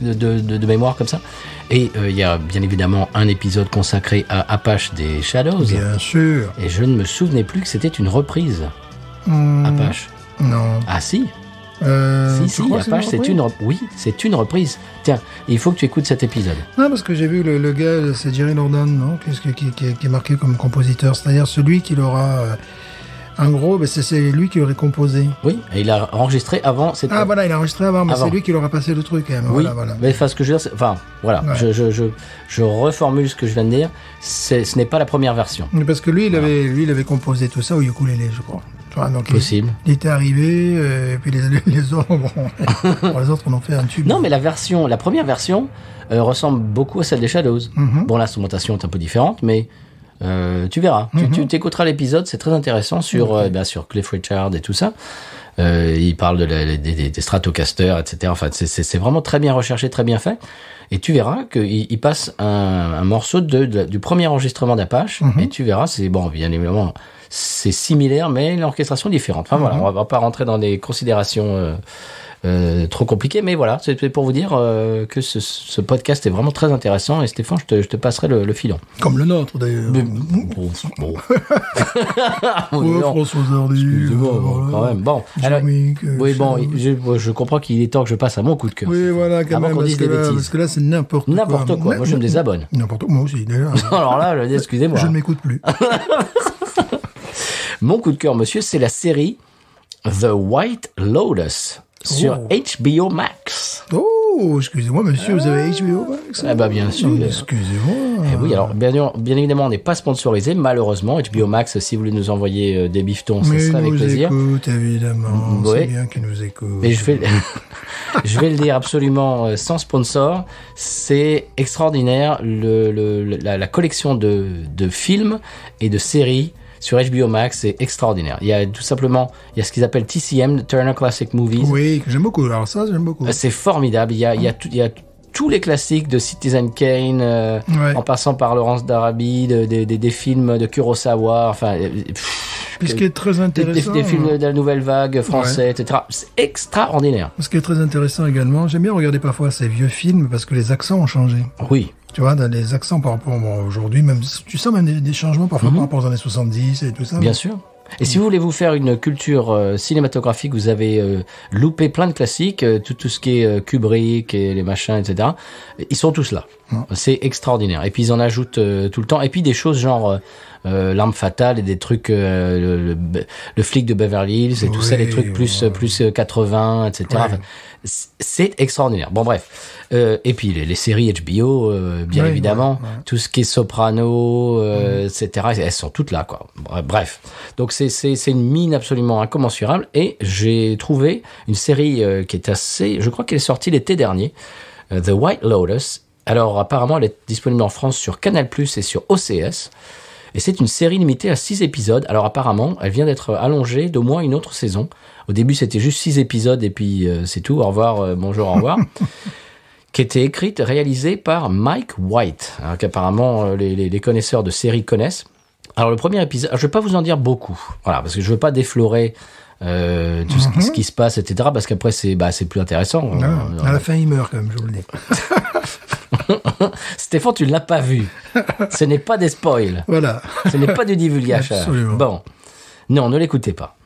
de mémoire comme ça. Et il y a bien évidemment un épisode consacré à Apache des Shadows. Bien sûr. Et je ne me souvenais plus que c'était une reprise. Apache. Non. Ah si. Si, Apache, c'est une reprise. Tiens, il faut que tu écoutes cet épisode. Non, parce que j'ai vu le gars, c'est Jerry London, non, qui est marqué comme compositeur. C'est-à-dire celui qui l'aura... en gros, c'est lui qui aurait composé. Oui, et il a enregistré avant. Ah voilà, il a enregistré avant, mais c'est lui qui l'aura passé le truc. Hein, oui, voilà. Mais ce que je veux dire, voilà, ouais. je reformule ce que je viens de dire. Ce n'est pas la première version. Mais parce que lui, il avait composé tout ça au ukulélé, je crois. Donc possible. Il était arrivé, et puis les autres, les autres, on en fait un tube. Non, mais la première version ressemble beaucoup à celle des Shadows. Bon, l'instrumentation est un peu différente, mais tu verras. Tu t'écouteras l'épisode, c'est très intéressant sur Cliff Richard et tout ça. Il parle des Stratocasters, etc. Enfin, c'est vraiment très bien recherché, très bien fait. Et tu verras qu'il passe un morceau du premier enregistrement d'Apache, et tu verras, bien évidemment, c'est similaire, mais l'orchestration est différente. Enfin voilà, on va pas rentrer dans des considérations trop compliquées, mais voilà, c'est pour vous dire que ce podcast est vraiment très intéressant, et Stéphane, je te passerai le filon. Comme le nôtre, d'ailleurs. Bon. François Hardy. Quand même. Bon, alors, je comprends qu'il est temps que je passe à mon coup de cœur. Oui, voilà, quand même, parce que là, c'est n'importe quoi. N'importe quoi. Moi, je me désabonne. N'importe quoi, moi aussi, d'ailleurs. Alors là, excusez-moi. Je ne m'écoute plus. Mon coup de cœur, monsieur, c'est la série The White Lotus sur HBO Max. Oh, Oh, excusez-moi, monsieur, vous avez HBO Max? Ah bah bien sûr. Excusez-moi. Eh oui, alors bien évidemment, on n'est pas sponsorisé, malheureusement. HBO Max, si vous voulez nous envoyer des bifetons, ça serait avec plaisir. Mais nous écoute, évidemment. Ouais. C'est bien qu'ils nous écoutent. Mais je vais le dire absolument sans sponsor. C'est extraordinaire la collection de films et de séries sur HBO Max, c'est extraordinaire. Il y a tout simplement, il y a ce qu'ils appellent TCM, Turner Classic Movies. Oui, que j'aime beaucoup. Alors ça, j'aime beaucoup. C'est formidable. Il y a tous les classiques de Citizen Kane, en passant par Laurence d'Arabie, des films de Kurosawa, enfin. Puis ce qui est très intéressant, des films de la nouvelle vague français, etc. C'est extraordinaire. Ce qui est très intéressant également, j'aime bien regarder parfois ces vieux films parce que les accents ont changé. Oui. Tu vois, dans les accents par rapport aujourd'hui, même tu sens même des changements parfois par rapport aux années 70 et tout ça. Bien sûr. Et si vous voulez vous faire une culture cinématographique, vous avez loupé plein de classiques, tout ce qui est Kubrick et les machins, etc. Ils sont tous là. C'est extraordinaire. Et puis ils en ajoutent tout le temps. Et puis des choses genre L'arme fatale et des trucs, le flic de Beverly Hills et tout ça, les trucs plus 80, etc. Ouais. Enfin, c'est extraordinaire. Bon bref. Et puis les séries HBO, bien évidemment, tout ce qui est Soprano, etc. Elles sont toutes là, quoi. Bref. Donc c'est une mine absolument incommensurable. Et j'ai trouvé une série qui est je crois qu'elle est sortie l'été dernier, The White Lotus. Alors apparemment elle est disponible en France sur Canal+ et sur OCS. Et c'est une série limitée à 6 épisodes. Alors apparemment, elle vient d'être allongée d'au moins une autre saison. Au début, c'était juste 6 épisodes et puis c'est tout. Au revoir, bonjour, au revoir. Qui était écrite, réalisée par Mike White. Alors qu'apparemment, les connaisseurs de séries connaissent. Alors le premier épisode, je ne vais pas vous en dire beaucoup. Voilà, parce que je ne veux pas déflorer tout ce qui se passe, etc. Parce qu'après, c'est plus intéressant. À la fin, il meurt quand même, je vous le dis. Stéphane, tu ne l'as pas vu. Ce n'est pas des spoils. Voilà. Ce n'est pas du divulgation. Absolument. Bon. Non, ne l'écoutez pas.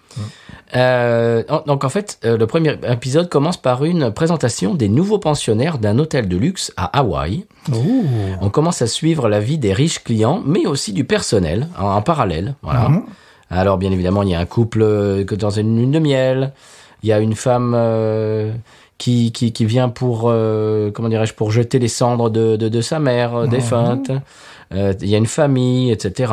Donc en fait, le premier épisode commence par une présentation des nouveaux pensionnaires d'un hôtel de luxe à Hawaï. Ouh. On commence à suivre la vie des riches clients, mais aussi du personnel en parallèle. Voilà. Alors bien évidemment, il y a un couple dans une lune de miel. Il y a une femme qui vient pour pour jeter les cendres de sa mère défunte. Il y a une famille, etc.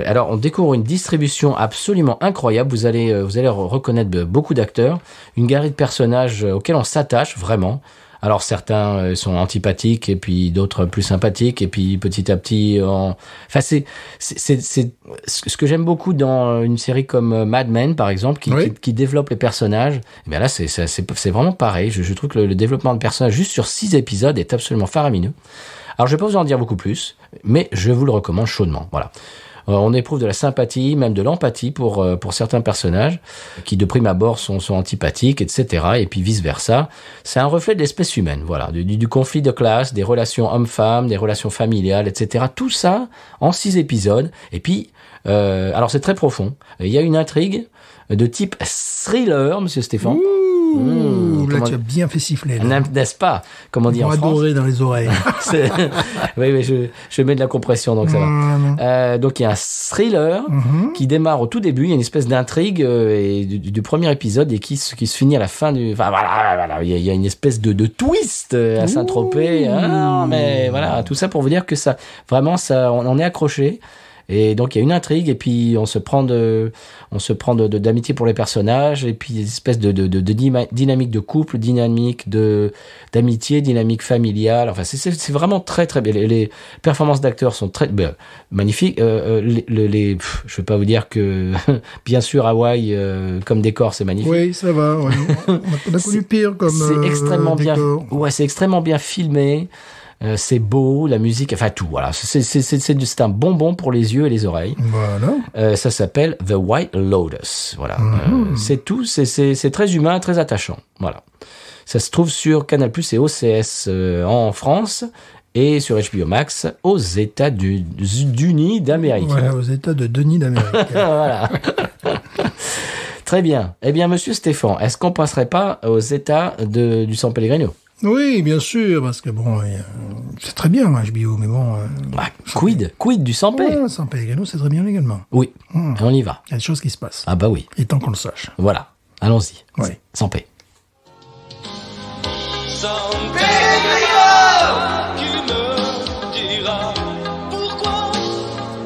Alors on découvre une distribution absolument incroyable. Vous allez reconnaître beaucoup d'acteurs, une galerie de personnages auxquels on s'attache vraiment. Alors certains sont antipathiques et puis d'autres plus sympathiques et puis petit à petit enfin c'est ce que j'aime beaucoup dans une série comme Mad Men par exemple qui développe les personnages. Et bien là c'est vraiment pareil. Je trouve que le développement de personnages juste sur 6 épisodes est absolument faramineux. Alors je vais pas vous en dire beaucoup plus, mais je vous le recommande chaudement. Voilà. On éprouve de la sympathie, même de l'empathie pour certains personnages qui de prime abord sont antipathiques, etc. Et puis vice versa. C'est un reflet de l'espèce humaine, voilà, du conflit de classe, des relations hommes-femmes, des relations familiales, etc. Tout ça en 6 épisodes. Et puis, alors c'est très profond. Il y a une intrigue de type thriller, Monsieur Stéphane. Là, tu as bien fait siffler. N'est-ce pas? Comme on dit en France. Adorer dans les oreilles. Oui, je mets de la compression, donc ça va. Donc il y a un thriller qui démarre au tout début. Il y a une espèce d'intrigue du premier épisode et qui se finit à la fin du. Enfin voilà. Il y a une espèce de twist à Saint-Tropez. Mais voilà, tout ça pour vous dire que ça, vraiment, on est accroché. Et donc il y a une intrigue et puis on se prend d'amitié pour les personnages et puis des espèces de dynamique de couple, dynamique d'amitié, dynamique familiale. Enfin c'est vraiment très très bien. Les performances d'acteurs sont très magnifiques. Je vais pas vous dire que bien sûr Hawaï comme décor c'est magnifique. Oui, ça va. Ouais. On a connu pire comme c'est extrêmement bien. décor. Ouais, c'est extrêmement bien filmé. C'est beau, la musique, enfin tout, voilà. C'est un bonbon pour les yeux et les oreilles. Voilà. Ça s'appelle The White Lotus. Voilà. C'est tout, c'est très humain, très attachant. Voilà. Ça se trouve sur Canal+ et OCS en France et sur HBO Max aux États-Unis d'Amérique. Voilà, aux États de Denis d'Amérique. Voilà. Très bien. Eh bien, Monsieur Stéphane, est-ce qu'on passerait pas aux États du San Pellegrino? Oui, bien sûr, parce que bon, c'est très bien HBO, mais bon. Quid du San P? Ouais, San Pellegrino, c'est très bien également. Oui, on y va. Il y a des choses qui se passent. Ah bah oui. Et tant qu'on le sache. Voilà, allons-y. Ouais. San P. San Pellegrino qui me dira pourquoi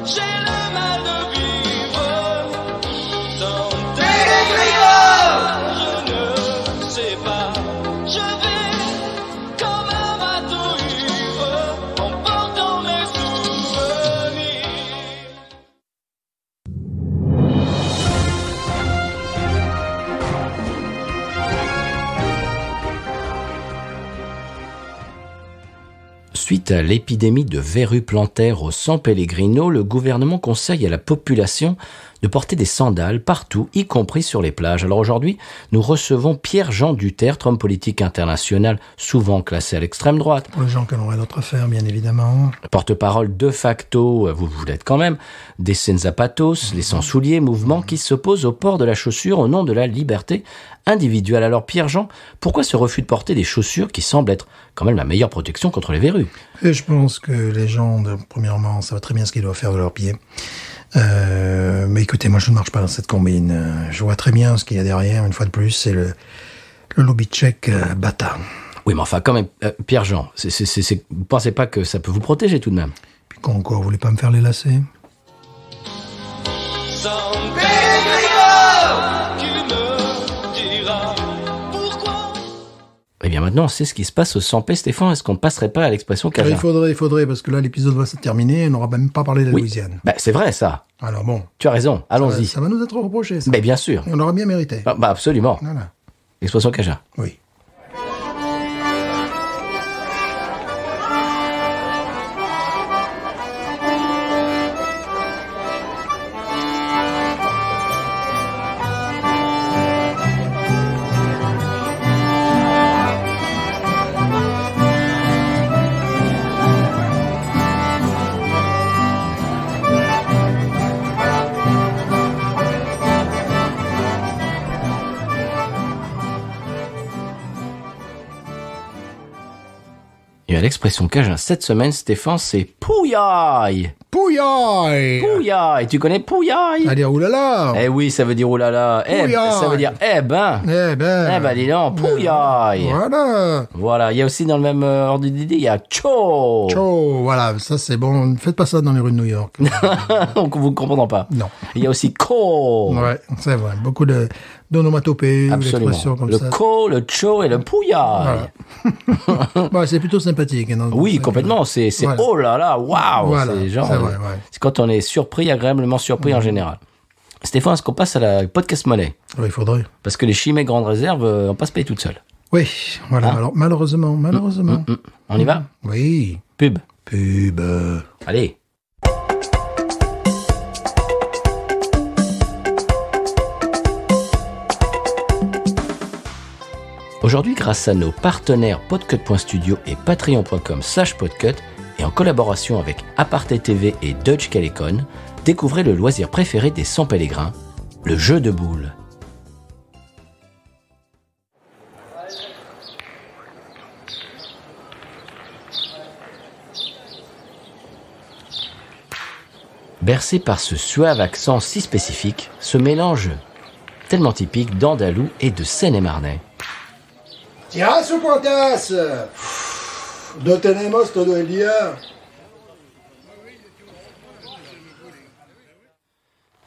j'ai le mal de vivre. San Pellegrino, je ne sais pas, je vais comme un bateau ivre en portant mes souvenirs. Suite à l'épidémie de verrues plantaires au San Pellegrino, le gouvernement conseille à la population de porter des sandales partout, y compris sur les plages. Alors aujourd'hui, nous recevons Pierre-Jean Dutertre, homme politique international, souvent classé à l'extrême droite. Pour les gens qui en auraient d'autres affaires, bien évidemment. Porte-parole de facto, vous l'êtes quand même, des Sans Zapatos, les sans-souliers, mouvement qui s'oppose au port de la chaussure au nom de la liberté individuelle. Alors Pierre-Jean, pourquoi ce refus de porter des chaussures qui semblent être quand même la meilleure protection contre les verrues? Et je pense que les gens, premièrement, savent très bien ce qu'ils doivent faire de leurs pieds. Mais écoutez, moi je ne marche pas dans cette combine. Je vois très bien ce qu'il y a derrière. Une fois de plus, c'est le lobby tchèque Bata. Oui, mais enfin quand même, Pierre-Jean, vous pensez pas que ça peut vous protéger tout de même? Puis quoi encore, vous voulez pas me faire les lacets? San Pellegrino qui me dira pourquoi. Eh bien maintenant, on sait ce qui se passe au Sampé, Stéphane. Est-ce qu'on ne passerait pas à l'expression Cajun? Il faudrait, parce que là, l'épisode va se terminer, on n'aura même pas parlé de la Oui. Louisiane. Ben, c'est vrai ça. Alors bon, Tu as raison, allons-y. ça va nous être reproché, ça. Ben, bien sûr. On aura bien mérité. Bah, absolument. Voilà. L'expression Cajun. Oui. Et à l'expression Cajun cette semaine, Stéphane, c'est pouillaille. Pouillaille! Pouillaille. Tu connais pouillaille? Allez, oulala! Eh oui, ça veut dire oulala. Pouillaille. Ça veut dire eh ben. Eh ben, Dis donc, pouillaille. voilà! Voilà, il y a aussi dans le même ordre d'idée, il y a cho. Ciao, voilà, ça c'est bon. Ne faites pas ça dans les rues de New York. Donc vous ne comprenez pas. Non. Il y a aussi ko. Ouais, c'est vrai. Beaucoup d'onomatopées, Absolument. d'expressions comme Le ça. ko, le cho et le pouillaille. Voilà. Bah, c'est plutôt sympathique. Hein, Oui, complètement. C'est Voilà. oh là là, waouh. Voilà, C'est genre, c'est vrai, ouais. c'est quand on est surpris, agréablement surpris en général. Stéphane, est-ce qu'on passe à la podcast monnaie? Oui, il faudrait. Parce que les chimées grande réserve, on passe payer toute seule. Oui, voilà. Hein? Alors, malheureusement. On y va? Oui. Pub. Pub. Allez. Aujourd'hui, grâce à nos partenaires podcut.studio et patreon.com/podcut, et en collaboration avec Aparté TV et Deutsche Telekom, découvrez le loisir préféré des sans-pèlerins, le jeu de boules. Bercé par ce suave accent si spécifique, ce mélange tellement typique d'Andalou et de Seine-et-Marnais. Tiens, su cuantas! No tenemos todo el día.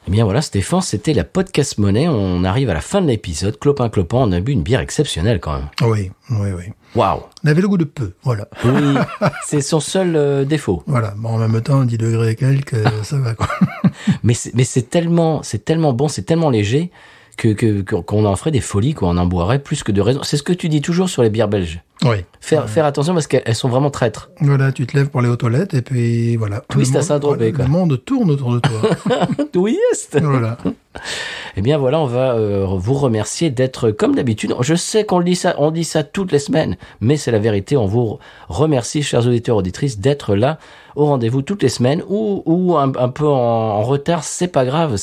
Eh bien voilà Stéphane, c'était la podcast monnaie. On arrive à la fin de l'épisode. Clopin, on a bu une bière exceptionnelle quand même. Oui. Waouh. On avait le goût de peu, voilà. Oui, c'est son seul défaut. Voilà. Bon, en même temps, 10 degrés et quelques, ça va, quoi. Mais c'est tellement bon, c'est tellement léger qu'on en ferait des folies, quoi. On en boirait plus que de raison. C'est ce que tu dis toujours sur les bières belges. Oui. Faire attention parce qu'elles sont vraiment traîtres. Voilà, tu te lèves pour aller aux toilettes et puis voilà. Twist à Saint-Tropez, voilà, quoi. Le monde tourne autour de toi. Twist. Voilà. Eh bien voilà, on va vous remercier d'être comme d'habitude. Je sais qu'on on dit ça toutes les semaines, mais c'est la vérité. On vous remercie, chers auditeurs, auditrices, d'être là au rendez-vous toutes les semaines ou un peu en retard. C'est pas grave.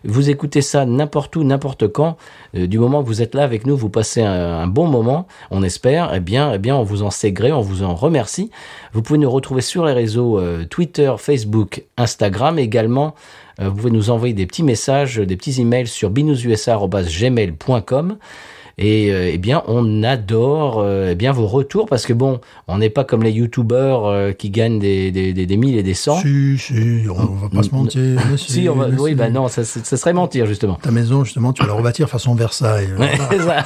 Vous écoutez ça n'importe où, n'importe quand. Du moment que vous êtes là avec nous, vous passez un bon moment, on espère. Eh bien, on vous en sait gré, on vous en remercie. Vous pouvez nous retrouver sur les réseaux Twitter, Facebook, Instagram également. Vous pouvez nous envoyer des petits messages, des petits emails sur binoususa@gmail.com. Et eh bien, on adore eh bien vos retours parce que bon, on n'est pas comme les youtubeurs qui gagnent des 1000 et des 100. Si, on va pas se mentir. Si, on va, oui, bah non, ça serait mentir justement. Ta maison, justement, tu vas la rebâtir façon Versailles. C'est ça.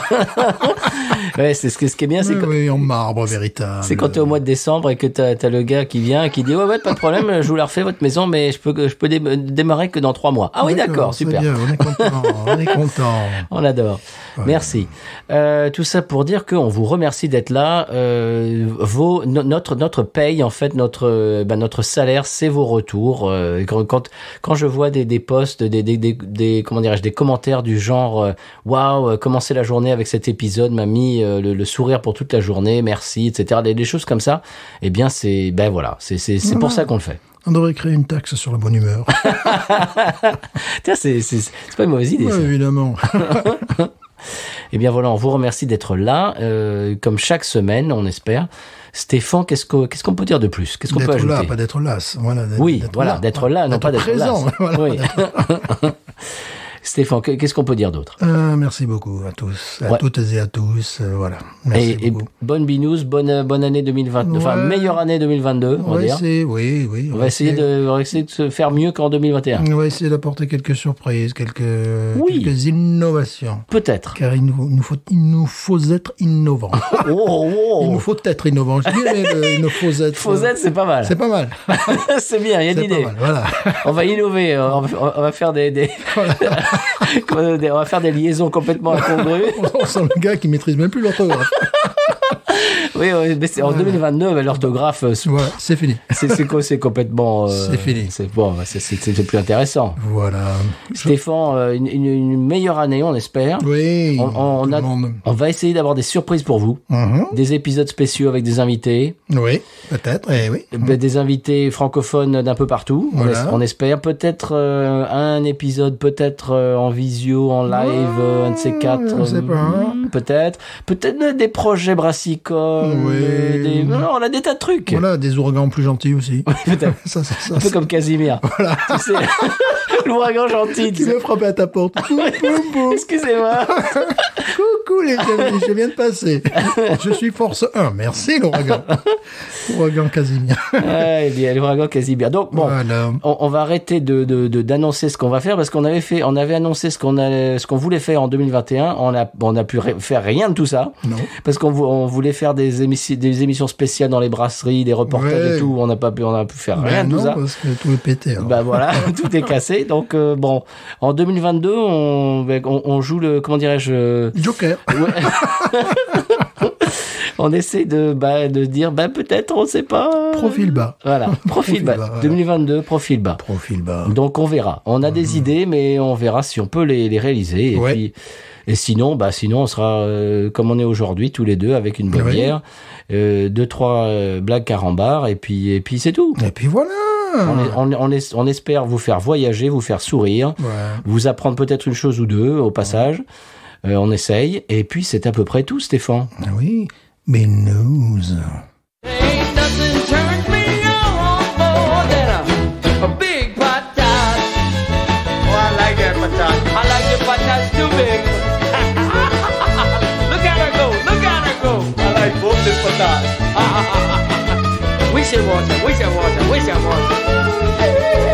Ouais, c'est ce qui est bien, c'est Oui, que oui, en marbre véritable. c'est quand t'es au mois de décembre et que t'as le gars qui vient et qui dit ouais, pas de problème, je vous la refais votre maison, mais je peux démarrer que dans 3 mois. Ah oui, d'accord, c'est super. bien, on est content, on est content. On adore. Ouais. Merci. Tout ça pour dire qu'on vous remercie d'être là. Notre paye, en fait, notre salaire, c'est vos retours. Quand je vois des posts, des comment dirais-je, des commentaires du genre waouh, commencer la journée avec cet épisode m'a mis le sourire pour toute la journée, merci, etc. Des choses comme ça. Eh bien, c'est voilà, c'est pour ça qu'on le fait. On devrait créer une taxe sur la bonne humeur. Tiens, c'est pas une mauvaise idée. Ouais, Ça. évidemment. Eh bien voilà, on vous remercie d'être là, comme chaque semaine, on espère. Stéphane, qu'est-ce qu'on peut dire de plus? Qu'est-ce qu'on peut D'être ajouter? là, pas d'être las. Voilà, Oui, voilà, d'être là, non pas d'être présent. là. Voilà, Oui. Stéphane, qu'est-ce qu'on peut dire d'autre? Merci beaucoup à tous, à Ouais. toutes et à tous. Voilà. Merci Et beaucoup. bonne binous, bonne année 2022, enfin Ouais. meilleure année 2022, on va dire. Oui. On va essayer de se faire mieux qu'en 2021. On va essayer d'apporter quelques surprises, quelques innovations. Peut-être. Car il nous faut être innovants. Il nous faut être innovants. Je dis, mais il nous faut être. Fosette, c'est pas mal. C'est pas mal. C'est bien, il y a de C'est pas l'idée. mal, voilà. On va innover, on va faire on va faire des liaisons complètement incongrues. On sent le gars qui maîtrise même plus l'orthographe. Oui, mais c'est en 2029, l'orthographe, Voilà, c'est fini. c'est complètement. C'est fini. C'est bon, c'est plus intéressant. Voilà. Stéphane, une meilleure année, on espère. Oui. On tout le monde. va essayer d'avoir des surprises pour vous, des épisodes spéciaux avec des invités, Oui, peut-être. Oui. des invités francophones d'un peu partout. Voilà. On espère peut-être un épisode, peut-être en visio, en live, un de ces quatre. on sait pas. Peut-être des projets brassicoles. Oui. Non, on a des tas de trucs. Voilà, des ouragans plus gentils aussi. Peut-être. Ça, Un peu comme Casimir. Voilà. Tu sais, l'ouragan gentil. Qui veut frapper à ta porte. Boum, boum, boum. Excusez-moi. Coucou les amis, je viens de passer. Je suis force 1. Merci l'ouragan. Ouragan Casimir. Eh bien, l'ouragan Casimir. Donc, bon, Voilà. on va arrêter d'annoncer ce qu'on va faire parce qu'on avait annoncé ce qu'on voulait faire en 2021. On a pu faire rien de tout ça. Non. Parce qu'on voulait faire des émissions spéciales dans les brasseries, des reportages Ouais. et tout. On a pu faire rien de Ben tout non, ça. parce que tout est pété. alors. Bah voilà, tout est cassé. Donc bon, en 2022, on joue le, comment dirais-je, Joker. ouais. On essaie de dire, peut-être, on sait pas. Profil bas. Voilà, profil bas. voilà. 2022, profil bas. Profil bas. Donc on verra. On a des idées, mais on verra si on peut les réaliser. Et Ouais. puis, et sinon, on sera comme on est aujourd'hui, tous les deux, avec une bonne Oui. bière, 2-3 blagues carambars, et puis c'est tout. Et puis voilà. On espère vous faire voyager, vous faire sourire, Ouais. vous apprendre peut-être une chose ou deux au passage. On essaye. Et puis c'est à peu près tout, Stéphane. Ah oui. Mais news. Ain't nothing turns me on more than a big patat. Oh, I like that patat. I like the patats too big. Look at her go, look at her go. I like both the patats. We should watch her, we should watch her, we should watch her.